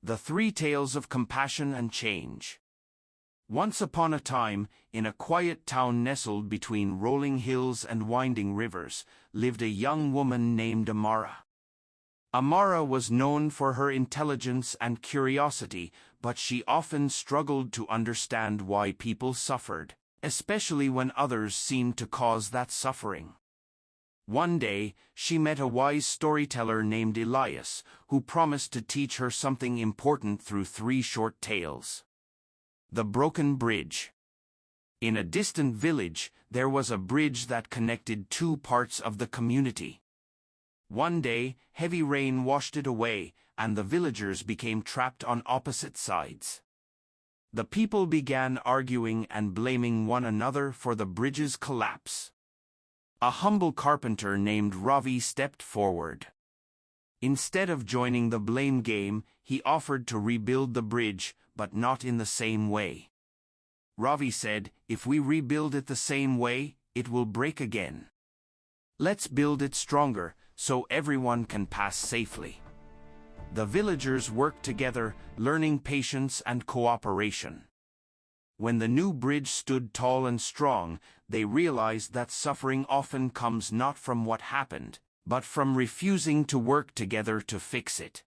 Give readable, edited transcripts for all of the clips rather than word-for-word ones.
The Three Tales of Compassion and Change. Once upon a time, in a quiet town nestled between rolling hills and winding rivers, lived a young woman named Amara. Amara was known for her intelligence and curiosity, but she often struggled to understand why people suffered, especially when others seemed to cause that suffering. One day, she met a wise storyteller named Elias, who promised to teach her something important through 3 short tales. The Broken Bridge. In a distant village, there was a bridge that connected 2 parts of the community. One day, heavy rain washed it away, and the villagers became trapped on opposite sides. The people began arguing and blaming one another for the bridge's collapse. A humble carpenter named Ravi stepped forward. Instead of joining the blame game, he offered to rebuild the bridge, but not in the same way. Ravi said, "If we rebuild it the same way, it will break again. Let's build it stronger, so everyone can pass safely." The villagers worked together, learning patience and cooperation. When the new bridge stood tall and strong, they realized that suffering often comes not from what happened, but from refusing to work together to fix it.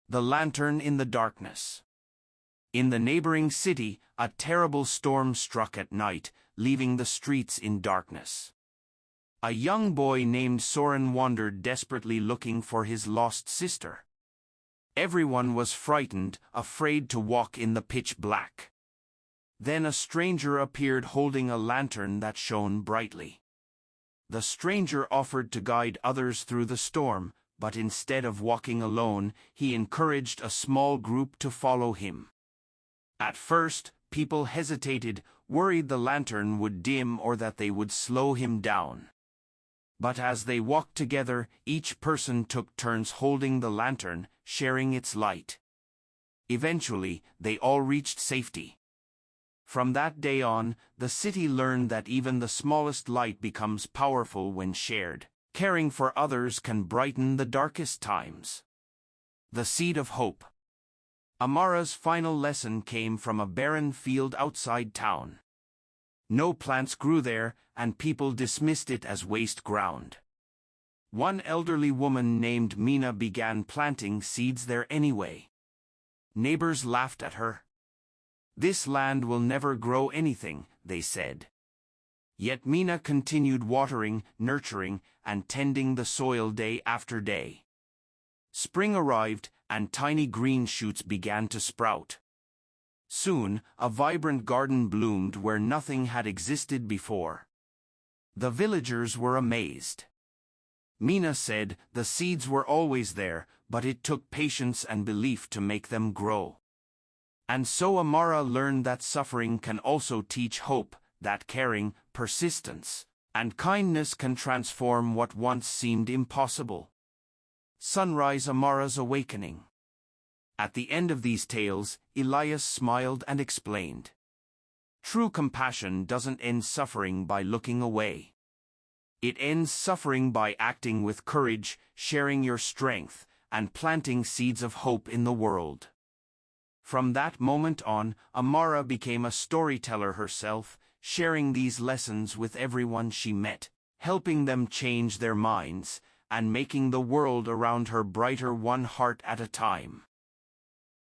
The Lantern in the Darkness. In the neighboring city, a terrible storm struck at night, leaving the streets in darkness. A young boy named Soren wandered desperately looking for his lost sister. Everyone was frightened, afraid to walk in the pitch black. Then a stranger appeared holding a lantern that shone brightly. The stranger offered to guide others through the storm, but instead of walking alone, he encouraged a small group to follow him. At first, people hesitated, worried the lantern would dim or that they would slow him down. But as they walked together, each person took turns holding the lantern, sharing its light. Eventually, they all reached safety. From that day on, the city learned that even the smallest light becomes powerful when shared. Caring for others can brighten the darkest times. The Seed of Hope. Amara's final lesson came from a barren field outside town. No plants grew there, and people dismissed it as waste ground. One elderly woman named Mina began planting seeds there anyway. Neighbors laughed at her. "This land will never grow anything," they said. Yet Mina continued watering, nurturing, and tending the soil day after day. Spring arrived, and tiny green shoots began to sprout. Soon, a vibrant garden bloomed where nothing had existed before. The villagers were amazed. Mina said the seeds were always there, but it took patience and belief to make them grow. And so Amara learned that suffering can also teach hope, that caring, persistence, and kindness can transform what once seemed impossible. Sunrise. Amara's Awakening. At the end of these tales, Elias smiled and explained. True compassion doesn't end suffering by looking away. It ends suffering by acting with courage, sharing your strength, and planting seeds of hope in the world. From that moment on, Amara became a storyteller herself, sharing these lessons with everyone she met, helping them change their minds, and making the world around her brighter one heart at a time.